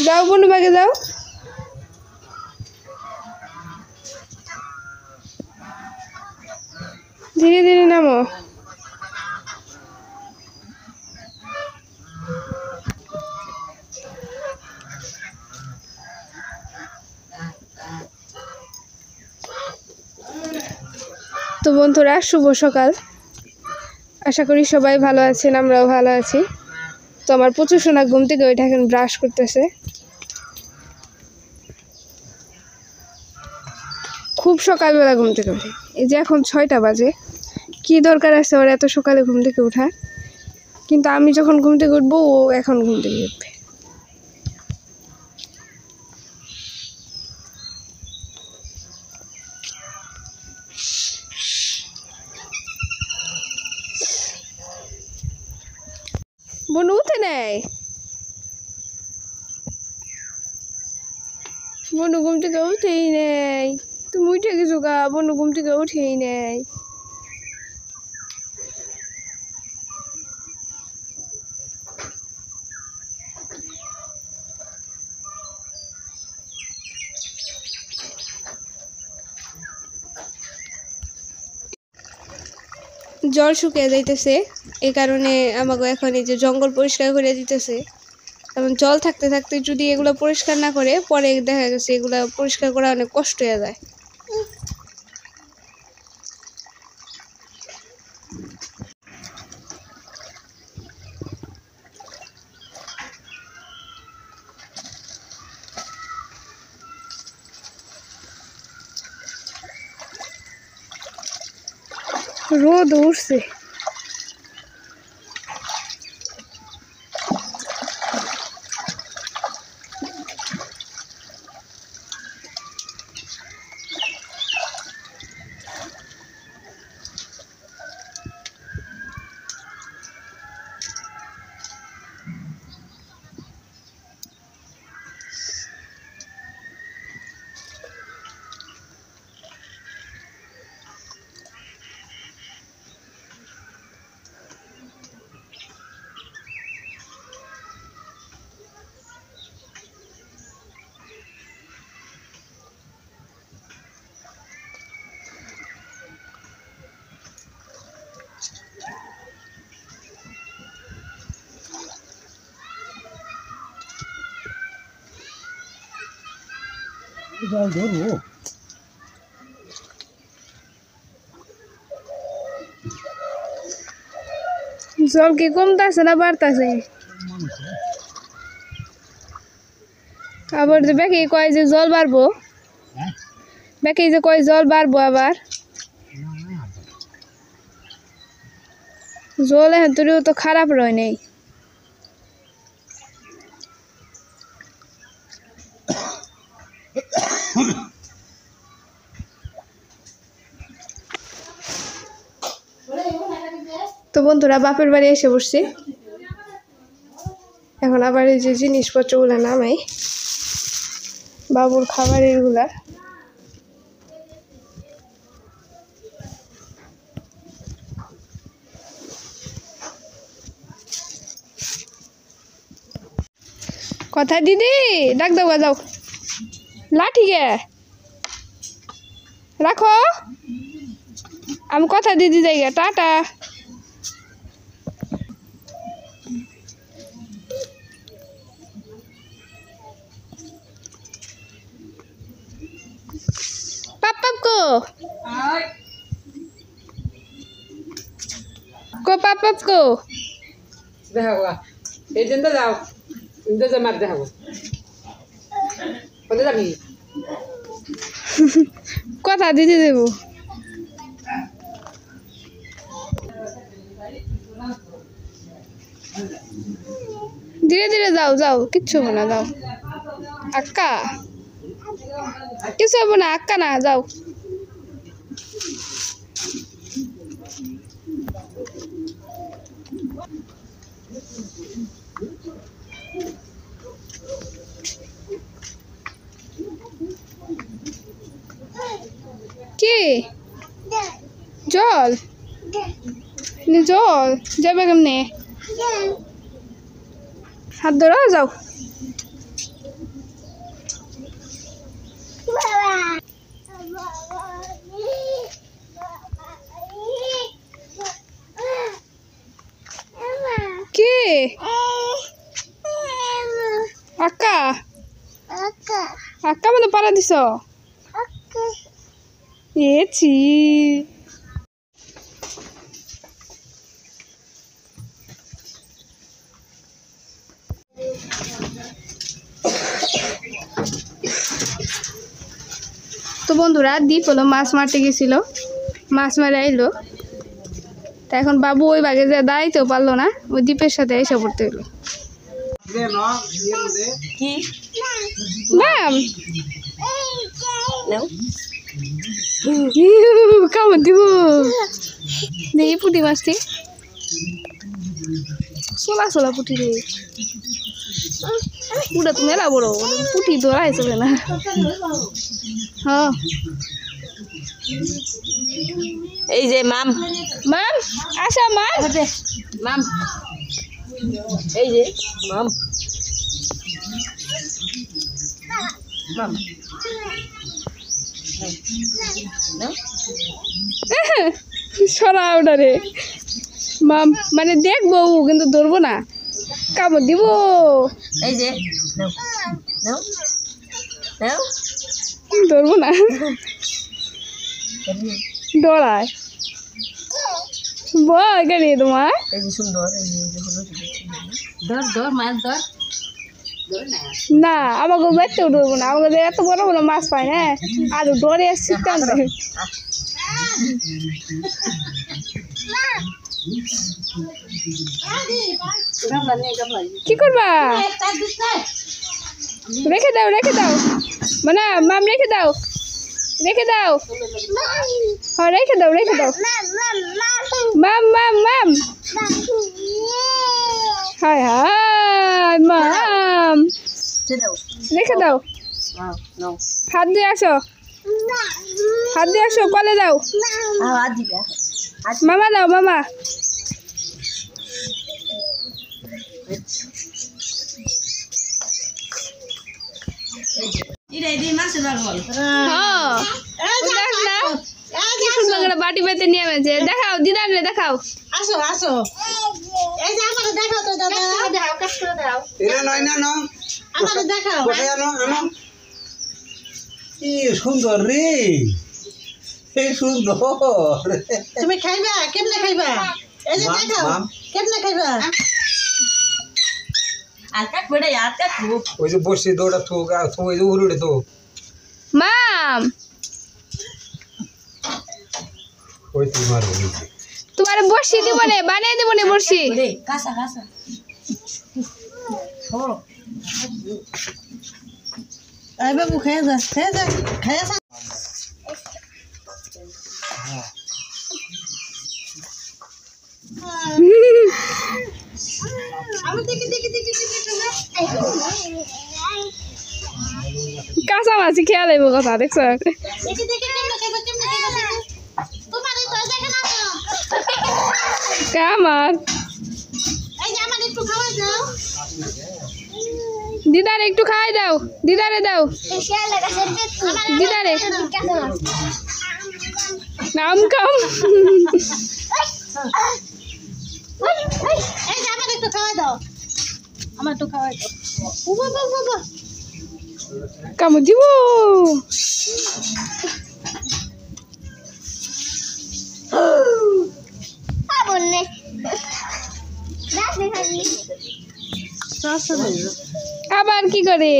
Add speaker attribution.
Speaker 1: যাও বনু বাগে যাও। ধীরে ধীরে নামো। তো বন্ধুরা শুভ সকাল, আশা করি সবাই ভালো আছেন, আমরাও ভালো আছি। তো আমার প্রচুর সোনা ঘুম থেকে ওইটা এখন ব্রাশ করতেছে, খুব সকালবেলা ঘুম থেকে ওঠে। এই যে এখন 6টা বাজে, কি দরকার আছে ওর এত সকালে ঘুম থেকে ওঠার? কিন্তু আমি যখন ঘুম থেকে উঠবো ও এখন ঘুম থেকে উঠবে। বনু উঠে নেয়, বনু ঘুম থেকে উঠেই নেই। তুমি উঠে গেছো গা, বনু ঘুম থেকে উঠেই নেই। জল শুকিয়ে যাইতেছে, এই কারণে আমাকে এখন এই যে জঙ্গল পরিষ্কার করে দিতেছে। কারণ জল থাকতে থাকতে যদি এগুলো পরিষ্কার না করে পরে দেখা গেছে এগুলো পরিষ্কার করা অনেক কষ্ট হয়ে যায়। রোদ উঠছে, জল কি কমতেছে না বাড়তেছে? আবার যে ব্যাকে কয় যে জল বাড়বো, ব্যাকে যে কয় জল বাড়বো, আবার জল এখন তোরও তো খারাপ রয় নেই। তো বন্ধুরা বাপের বাড়ি এসে বসছি, এখন আবার এই যে জিনিসপত্রগুলো নামাই, বাবুর খাবারের গুলা। কথা দিদি ডাক দাও, যাও লাঠি গে রাখো, আমি কথা দিদি যাই গে, টাটা। পাপ পাপ কো কো পাপ পাপ কো
Speaker 2: দেখাবো এই দিন তো যাও মার দেখাবো কোথায় যাবি?
Speaker 1: কথা দিদি দেবো। ধীরে ধীরে যাও, যাও কিচ্ছু হবে না, যাও আক্কা, কিছু হবে না আক্কা, না যাও। কি জল জল যাবে কেমনে? হাত ধরো, যাও। আক্কা আক্কা মতো পারা দিছ এছি তো বন্ধুরা দ্বীপ হলো মাছ মারতে গেছিল, মাছ মারে আইলো। তা এখন বাবু ওই বাগে যে দাঁড়াইতেও পারলো না, ওই দ্বীপের সাথে এসে পড়তে হলো। ম্যাম কামড় দিব দেখি পুঁটি মাছটি সোলা সোলা পুঁটি রে, পুরা তো মেলা বড় পুঁটি ধরাই চলে না। হ্যাঁ
Speaker 3: এই যে মাম
Speaker 1: ম্যাম আসা ম্যাম
Speaker 3: মাম এই যে মাম মাম
Speaker 1: সরা ওটা রে মাম মানে দেখবো কিন্তু ধরবো না, কামড় দিব।
Speaker 3: এই যে নাও নাও নাও
Speaker 1: ধরবো না ডরায় বল কেন তোমার
Speaker 3: এই যে সুন্দর এই যে হলো ধর ধর মাছ ধর
Speaker 1: না আমাকে বেঁচতেও ধরবো না, আমাকে এত বড় বড় মাছ পায় না আর ডরে শিখতাম কি করবা রেখে দাও মানে মাম রেখে দাও হ্যাঁ রেখে দাও মাম হায় হায় মাম রেখে দাও। হাত দিয়ে আসো কলে দাও মামা দাও মামা বাটি পেতে নিয়ে গেছে। দেখাও দিদার রে দেখাও,
Speaker 3: আসো আসো এই যে আমাকে দেখাও তো দাদা দাও কাট করে দাও
Speaker 2: এনা নয় না না
Speaker 3: আমাকে দেখাও
Speaker 2: কোথায় আনো কি সুন্দর রে, এই সুন্দর
Speaker 3: তুমি খাইবা কেমনে খাইবা এই যে দেখাও কেমনে খাইবা আর কাট বড় আর কাট
Speaker 2: ওই যে বসে দৌড়া তো ওই যে উড়ে তো
Speaker 1: মাম
Speaker 2: ওই তোমার
Speaker 1: তোমার বর্ষি দিব না বানিয়ে দিব না বর্ষি
Speaker 3: কাঁচা কাঁচা ও আই বাবু খেয়ে যা আমি দেখি
Speaker 1: কাঁচা মাছি খেয়াল আইব কথা দেখছো আমার দিদারে একটু খাই দাও, দিদারে দাও দিদারে নাম কাম কামড় দিব আবার কি করে